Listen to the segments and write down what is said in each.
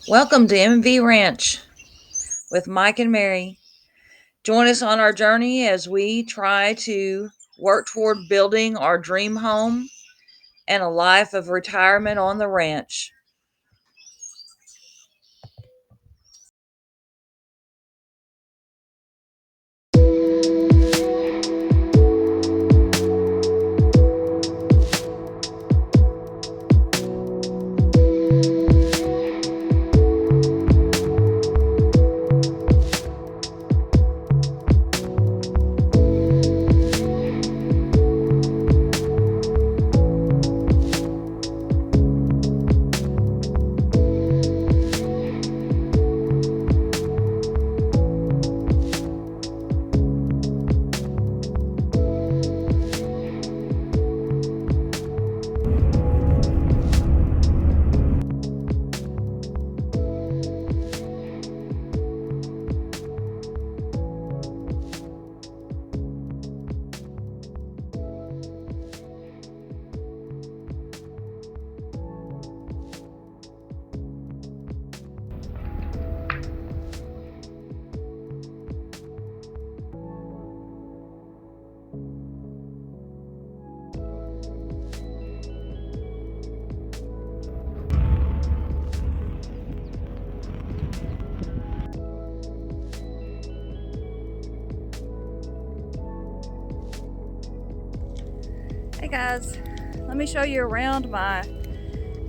Welcome to MV Ranch with Mike and Mary. Join us on our journey as we try to work toward building our dream home and a life of retirement on the ranch. Hey guys, let me show you around my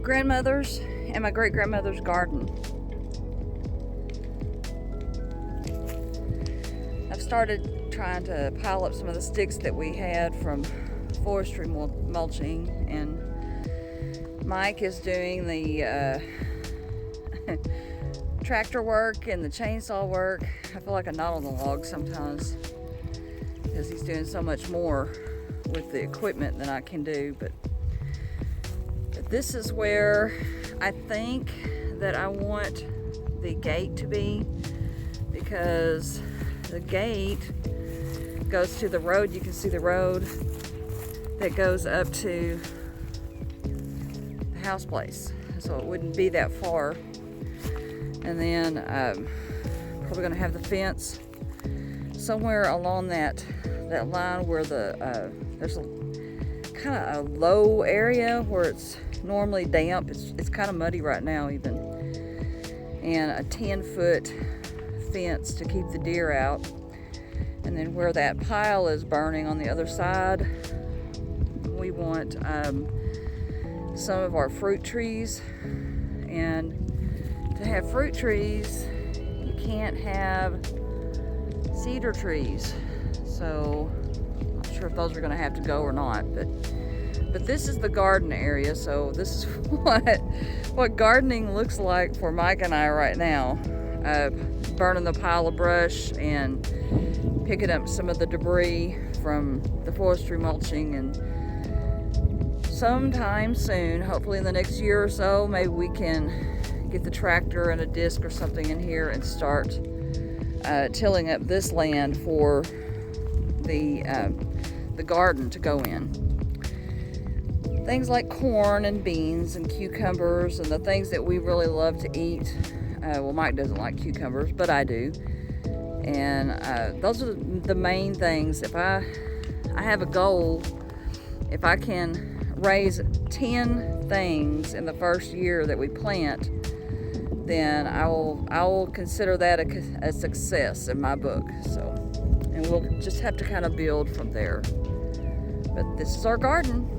grandmother's and my great grandmother's garden. I've started trying to pile up some of the sticks that we had from forestry mulching, and Mike is doing the tractor work and the chainsaw work. I feel like a knot on the log sometimes because he's doing so much more with the equipment than I can do. But this is where I think that I want the gate to be, because the gate goes to the road. You can see the road that goes up to the house place, so it wouldn't be that far. And then probably going to have the fence somewhere along that line where there's a kind of a low area where it's normally damp. It's kind of muddy right now even, and a 10-foot fence to keep the deer out. And then where that pile is burning on the other side, we want some of our fruit trees. And to have fruit trees, you can't have cedar trees. So I'm not sure if those are going to have to go or not, but this is the garden area. So this is what gardening looks like for Mike and I right now. Burning the pile of brush and picking up some of the debris from the forestry mulching, and sometime soon, hopefully in the next year or so, maybe we can get the tractor and a disc or something in here and start tilling up this land for the garden to go in. Things like corn and beans and cucumbers and the things that we really love to eat. Well, Mike doesn't like cucumbers, but I do. And those are the main things. If I have a goal, if I can raise 10 things in the first year that we plant, then I will consider that a success in my book. So, and we'll just have to kind of build from there. But this is our garden.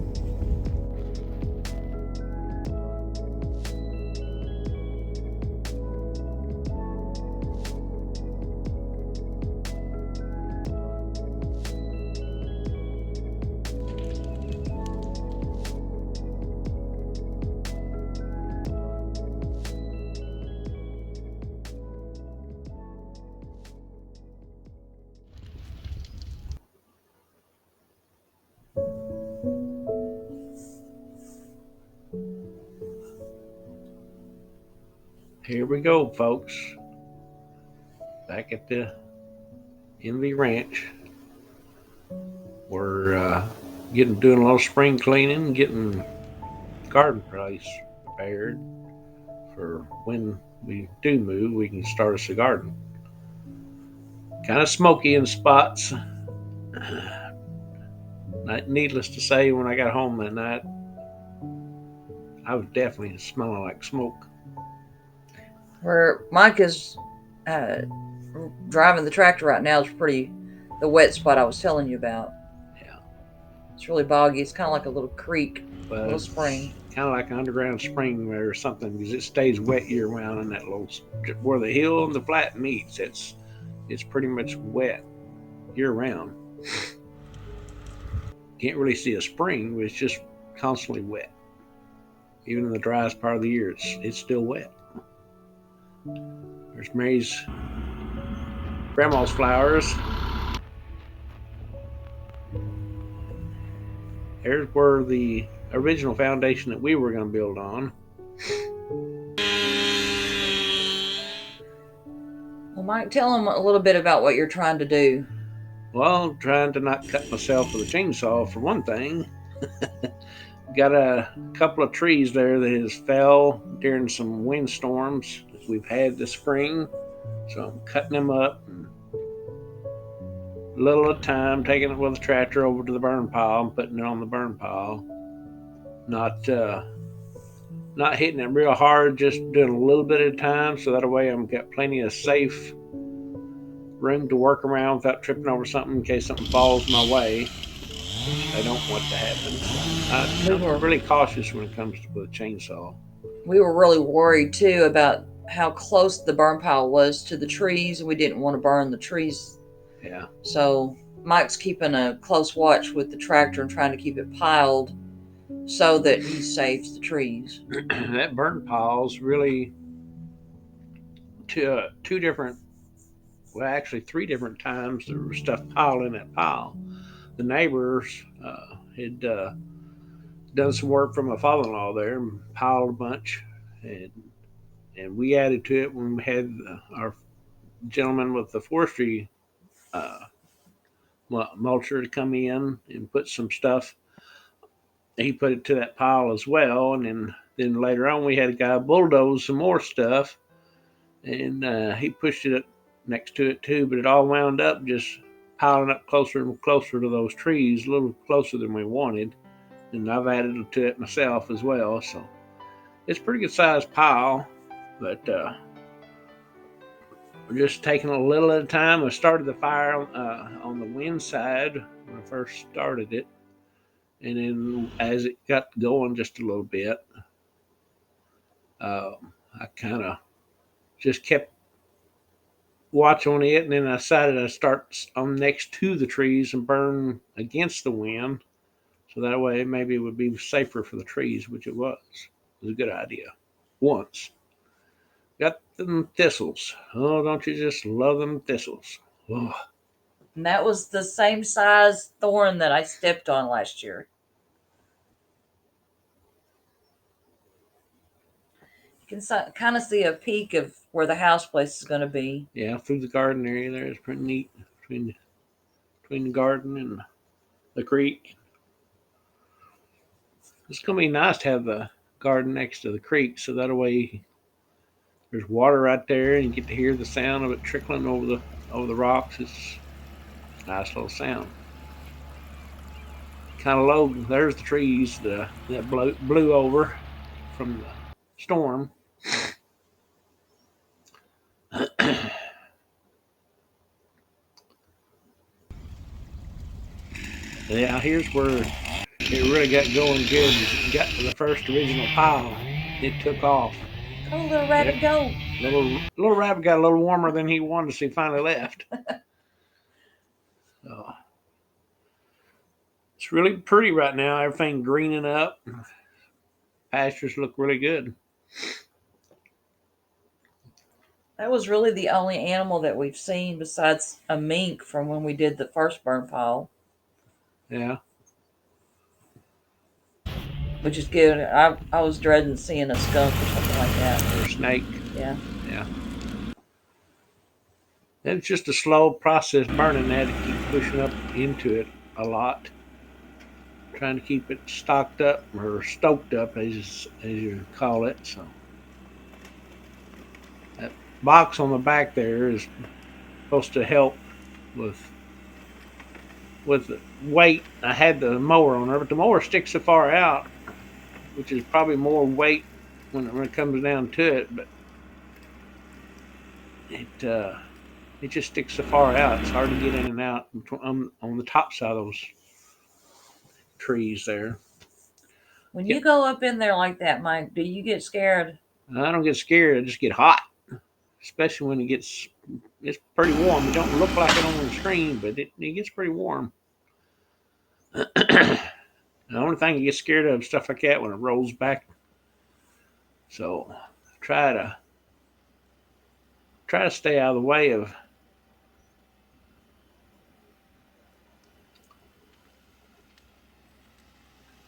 Here we go, folks. Back at the MV Ranch. We're doing a little spring cleaning, getting the garden place prepared for when we do move, we can start us a garden. Kind of smoky in spots. Needless to say, when I got home that night, I was definitely smelling like smoke. Where Mike is driving the tractor right now is the wet spot I was telling you about. Yeah. It's really boggy. It's kind of like a little creek, a But little it's spring. kind of like an underground spring or something because it stays wet year round in that little where the hill and the flat meets. It's pretty much wet year round. Can't really see a spring, but it's just constantly wet. Even in the driest part of the year, it's still wet. There's Mary's grandma's flowers. There's where the original foundation that we were going to build on. Well, Mike, tell him a little bit about what you're trying to do. Well, I'm trying to not cut myself with a chainsaw for one thing. Got a couple of trees there that has fell during some windstorms that we've had this spring. So I'm cutting them up and a little at a time, taking it with a tractor over to the burn pile and putting it on the burn pile. Not hitting it real hard, just doing a little bit at a time, so that way I've got plenty of safe room to work around without tripping over something in case something falls my way. I don't want to happen. I'm really cautious when it comes to with a chainsaw. We were really worried too about how close the burn pile was to the trees, and we didn't want to burn the trees. Yeah. So Mike's keeping a close watch with the tractor and trying to keep it piled so that he saves the trees. That burn pile's really two different, well, actually three different times there was stuff piled in that pile. The neighbors had done some work for my father-in-law there and piled a bunch, and we added to it when we had our gentleman with the forestry uh, mulcher to come in and put some stuff. He put it to that pile as well, and then later on we had a guy bulldoze some more stuff, and he pushed it up next to it too. But it all wound up just piling up closer and closer to those trees, a little closer than we wanted. And I've added to it myself as well, so it's a pretty good sized pile. But we're just taking a little at a time. I started the fire on the wind side when I first started it, and then as it got going just a little bit, I kind of just kept watch on it, and then I decided I'd start on next to the trees and burn against the wind, so that way maybe it would be safer for the trees, which it was. It was a good idea. Once got them thistles. Oh, don't you just love them thistles? Oh. And that was the same size thorn that I stepped on last year. You can kind of see a peak of where the house place is going to be. Yeah, through the garden area there is pretty neat between the garden and the creek. It's gonna be nice to have the garden next to the creek, so that way there's water right there, and you get to hear the sound of it trickling over the rocks. It's a nice little sound. Kind of low. There's the trees that blew over from the storm. Yeah, here's where it really got going good. Got to the first original pile. It took off. Oh, little rabbit, go! Little rabbit got a little warmer than he wanted, so he finally left. So, it's really pretty right now. Everything greening up. Pastures look really good. That was really the only animal that we've seen besides a mink from when we did the first burn pile, Yeah. which is good. I was dreading seeing a skunk or something like that. Or a snake. Yeah. Yeah. It's just a slow process burning that to keep pushing up into it a lot. Trying to keep it stocked up or stoked up as you call it. So box on the back there is supposed to help with weight. I had the mower on there, but the mower sticks so far out, which is probably more weight when it comes down to it. But it it just sticks so far out. It's hard to get in and out on the top side of those trees there. When Yeah, you go up in there like that, Mike, do you get scared? I don't get scared. I just get hot, especially when it's pretty warm. It don't look like it on the screen, but it gets pretty warm. The only thing you get scared of is stuff like that when it rolls back. So try to try to stay out of the way of.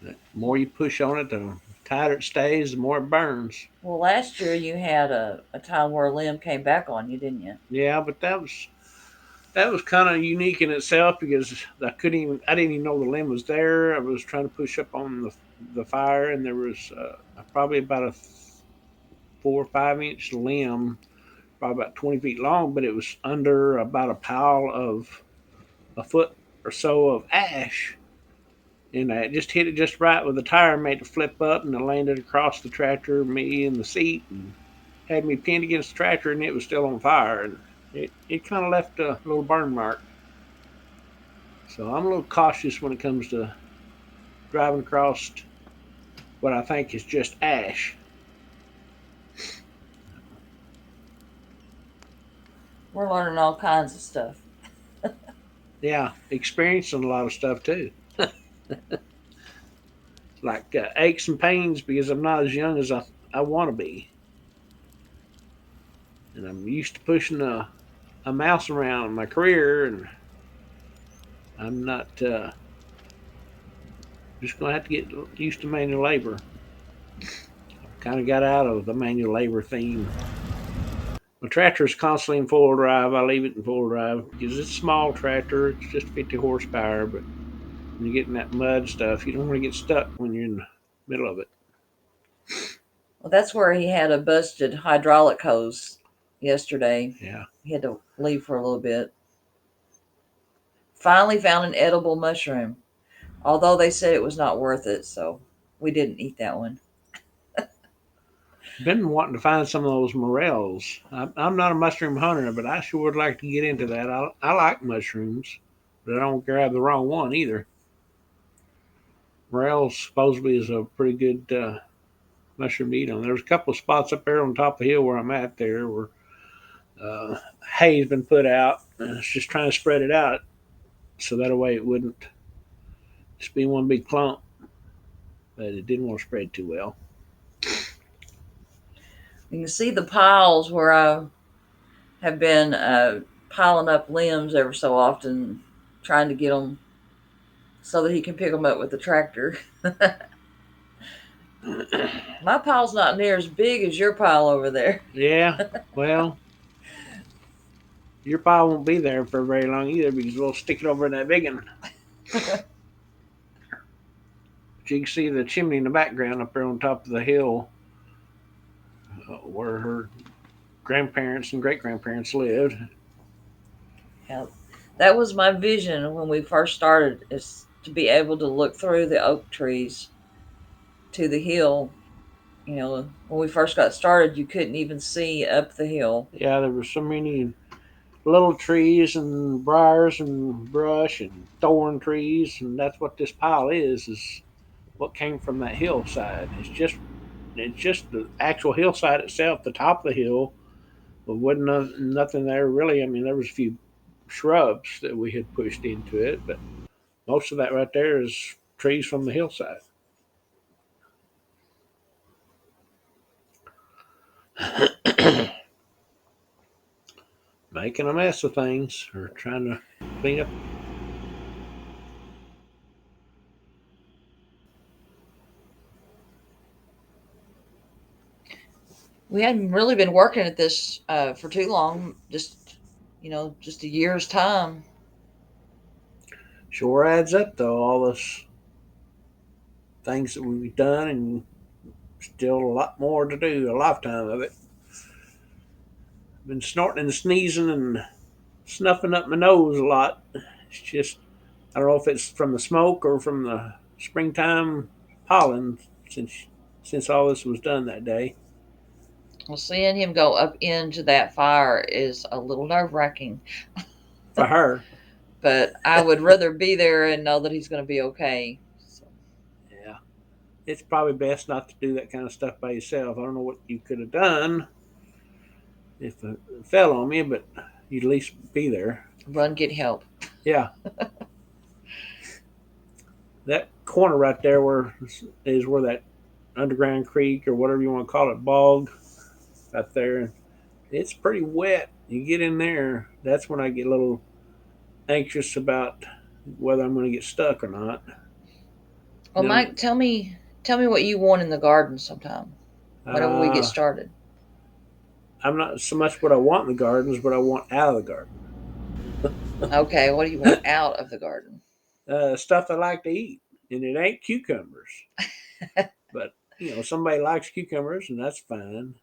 The more you push on it, the tighter it stays, the more it burns. Well, last year you had a time where a limb came back on you, didn't you? Yeah, but that was kind of unique in itself because I didn't even know the limb was there. I was trying to push up on the fire, and there was probably about a 4 or 5 inch limb, probably about 20 feet long, but it was under about a pile of a foot or so of ash. And I just hit it just right with the tire, made it flip up, and it landed across the tractor, me in the seat, and had me pinned against the tractor, and it was still on fire. And it kind of left a little burn mark. So I'm a little cautious when it comes to driving across what I think is just ash. We're learning all kinds of stuff. Yeah, experiencing a lot of stuff too, like aches and pains because I'm not as young as I want to be, and I'm used to pushing a mouse around in my career, and I'm not just gonna have to get used to manual labor. Kind of got out of the manual labor theme. My tractor is constantly in full drive. I leave it in full drive because it's a small tractor. It's just 50 horsepower, but when you get in that mud stuff, you don't want to get stuck when you're in the middle of it. Well, that's where he had a busted hydraulic hose yesterday. Yeah. He had to leave for a little bit. Finally found an edible mushroom, although they said it was not worth it, so we didn't eat that one. Been wanting to find some of those morels. I'm not a mushroom hunter, but I sure would like to get into that. I like mushrooms, but I don't grab the wrong one either. Morels supposedly is a pretty good mushroom to eat on. There's a couple of spots up there on top of the hill where I'm at there where hay's been put out, and it's just trying to spread it out so that way it wouldn't just be one big clump. But it didn't want to spread too well. You can see the piles where I have been piling up limbs ever so often, trying to get them so that he can pick them up with the tractor. My pile's not near as big as your pile over there. Yeah, well, your pile won't be there for very long either because we'll stick it over in that big one. But you can see the chimney in the background up there on top of the hill where her grandparents and great grandparents lived. Yeah, that was my vision when we first started, is to be able to look through the oak trees to the hill. You know, when we first got started, you couldn't even see up the hill. Yeah, there were so many little trees and briars and brush and thorn trees, and that's what this pile is what came from that hillside. It's just the actual hillside itself, the top of the hill. But wasn't nothing there really. I mean, there was a few shrubs that we had pushed into it, but most of that right there is trees from the hillside. Making a mess of things or trying to clean up. We hadn't really been working at this for too long, just a year's time. Sure adds up though, all those things that we've done, and still a lot more to do, a lifetime of it. been snorting and sneezing and snuffing up my nose a lot. It's just, I don't know if it's from the smoke or from the springtime pollen since all this was done that day. Well, seeing him go up into that fire is a little nerve wracking, For her, but I would rather be there and know that he's going to be okay. So, yeah, it's probably best not to do that kind of stuff by yourself. I don't know what you could have done if it fell on me, but you'd at least be there. run, get help. Yeah, that corner right there where is where that underground creek or whatever you want to call it, bog, out there. It's pretty wet. You get in there, that's when I get a little anxious about whether I'm going to get stuck or not. Well, You Mike, tell me what you want in the garden sometime. know, Whenever we get started. I'm not so much what I want in the gardens, but I want out of the garden. Okay, what do you want out of the garden? Stuff I like to eat, and it ain't cucumbers. But somebody likes cucumbers, and that's fine.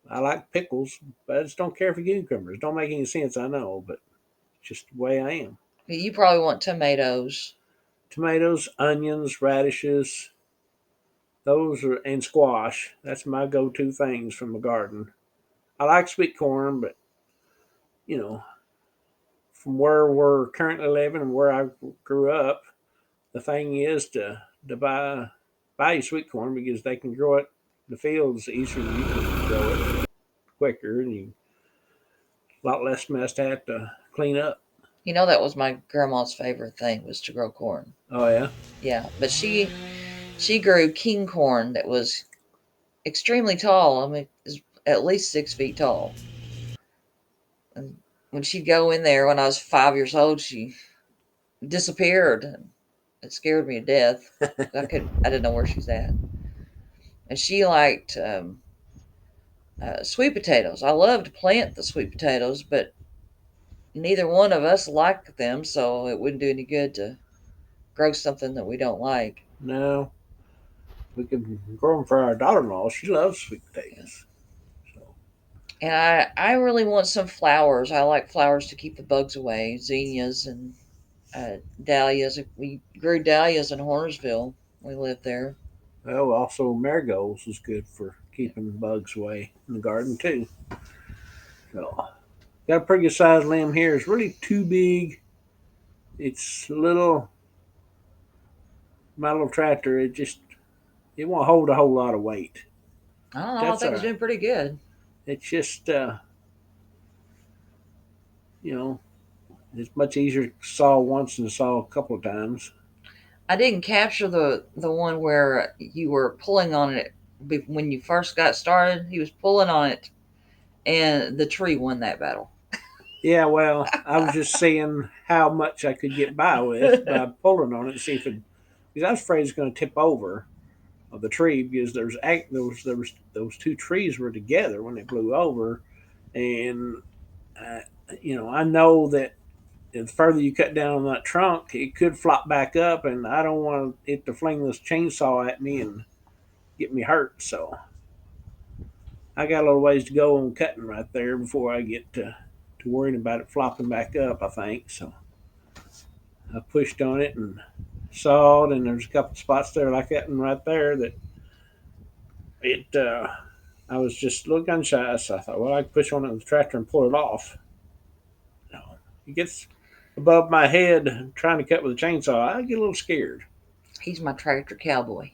I like pickles, but I just don't care for cucumbers. Don't make any sense, I know, but it's just the way I am. You probably want tomatoes. Tomatoes, onions, radishes, those are and squash. That's my go-to things from the garden. I like sweet corn, but you know, from where we're currently living and where I grew up, the thing is to buy you sweet corn because they can grow it in the fields easier than you can grow it quicker, and you a lot less mess to have to clean up. You know that was my grandma's favorite thing was to grow corn. Oh yeah. Yeah, but she grew king corn that was extremely tall. I mean, it's at least 6 feet tall. And when she'd go in there when I was 5 years old, she disappeared. And it scared me to death. I didn't know where she's at. And she liked sweet potatoes. I love to plant the sweet potatoes, but neither one of us liked them, so it wouldn't do any good to grow something that we don't like. No, we could grow them for our daughter-in-law. She loves sweet Yeah. potatoes. So And I really want some flowers. I like flowers to keep the bugs away. Zinnias and dahlias. We grew dahlias in Hornersville. We lived there. well, also marigolds is good for Yeah. keeping bugs away in the garden too. So got a pretty good sized limb here. It's really too big. It's little. My little tractor. It won't hold a whole lot of weight. I don't know. I That's think all it's right. doing pretty good. It's just you know it's much easier to saw once than saw a couple of times. I didn't capture the one where you were pulling on it when you first got started. He was pulling on it, and the tree won that battle. Yeah, well, I was just seeing how much I could get by with by pulling on it and see if it. Because I was afraid it's going to tip over of the tree because those two trees were together when they blew over, and uh, I know that the further you cut down on that trunk, it could flop back up, and I don't want it to fling this chainsaw at me and get me hurt. So I got a little ways to go on cutting right there before I get to worrying about it flopping back up. I think so. I pushed on it and sawed, and there's a couple spots there like that and right there that it. I was just a little gun shy, so I thought, well, I could push on it with the tractor and pull it off. No, it gets above my head trying to cut with a chainsaw. I get a little scared. He's my tractor cowboy.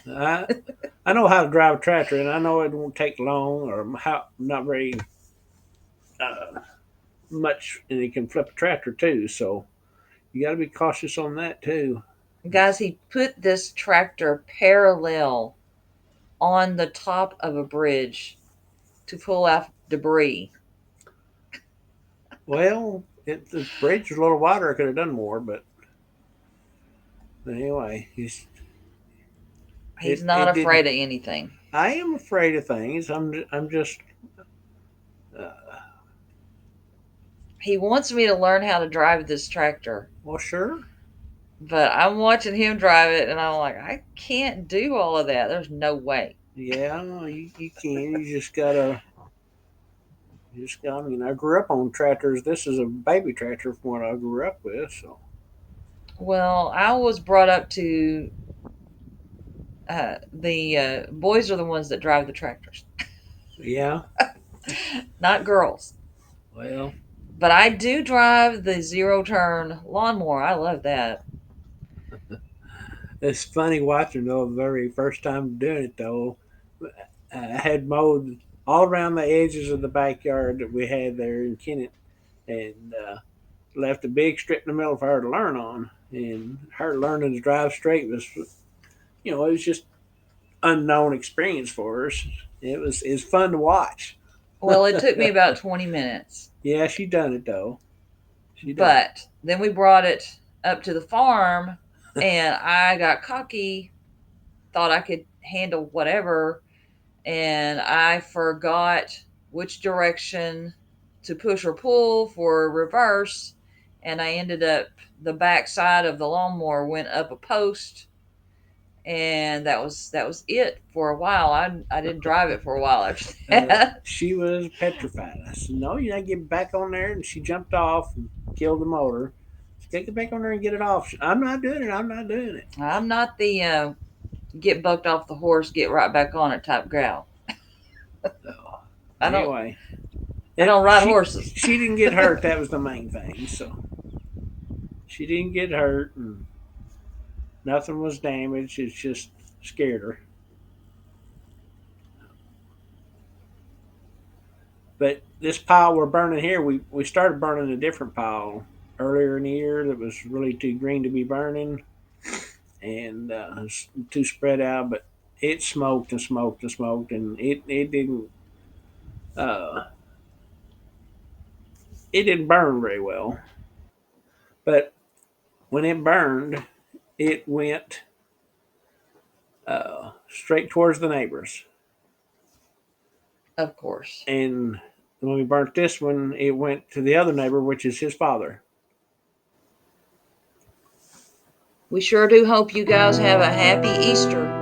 I I know how to drive a tractor, and I know it won't take long or how not very uh, much, and it can flip a tractor too. So you got to be cautious on that too. Guys, he put this tractor parallel on the top of a bridge to pull out debris. Well, the bridge was a little wider. I could have done more, but anyway, He's not it afraid didn't. of anything. I am afraid of things. I'm just uh, He wants me to learn how to drive this tractor, well, sure. but I'm watching him drive it, and I'm like, I can't do all of that. There's no way. Yeah, you can. You just gotta I mean, I grew up on tractors. This is a baby tractor from what I grew up with. So Well, I was brought up to the boys are the ones that drive the tractors, yeah, not girls. well, But I do drive the zero turn lawnmower. I love that. it's funny watching though. The very first time doing it though, I had mowed all around the edges of the backyard that we had there in Kennett, and left a big strip in the middle for her to learn on. And her learning to drive straight was, it was just unknown experience for us. It was fun to watch. Well, it took me about 20 minutes. Yeah, she done it though. She done it. But then we brought it up to the farm and I got cocky, thought I could handle whatever, and I forgot which direction to push or pull for reverse, and I ended up the back side of the lawnmower went up a post, and that was it for a while. I didn't drive it for a while after that. She was petrified. I said, "No, you're not getting back on there." And she jumped off and killed the motor. She said, "Get back on there and get it off." I'm not doing it. I'm not doing it. I'm not the get bucked off the horse, get right back on it type gal. So, I don't anyway, I don't ride she horses. she didn't get hurt. That was the main thing. So she didn't get hurt, and nothing was damaged. It just scared her. But this pile we're burning here, we started burning a different pile earlier in the year that was really too green to be burning, and too spread out. But it smoked and smoked and smoked, and uh, it didn't burn very well. But when it burned, it went straight towards the neighbors. Of course. And when we burnt this one, it went to the other neighbor, which is his father. We sure do hope you guys have a happy Easter.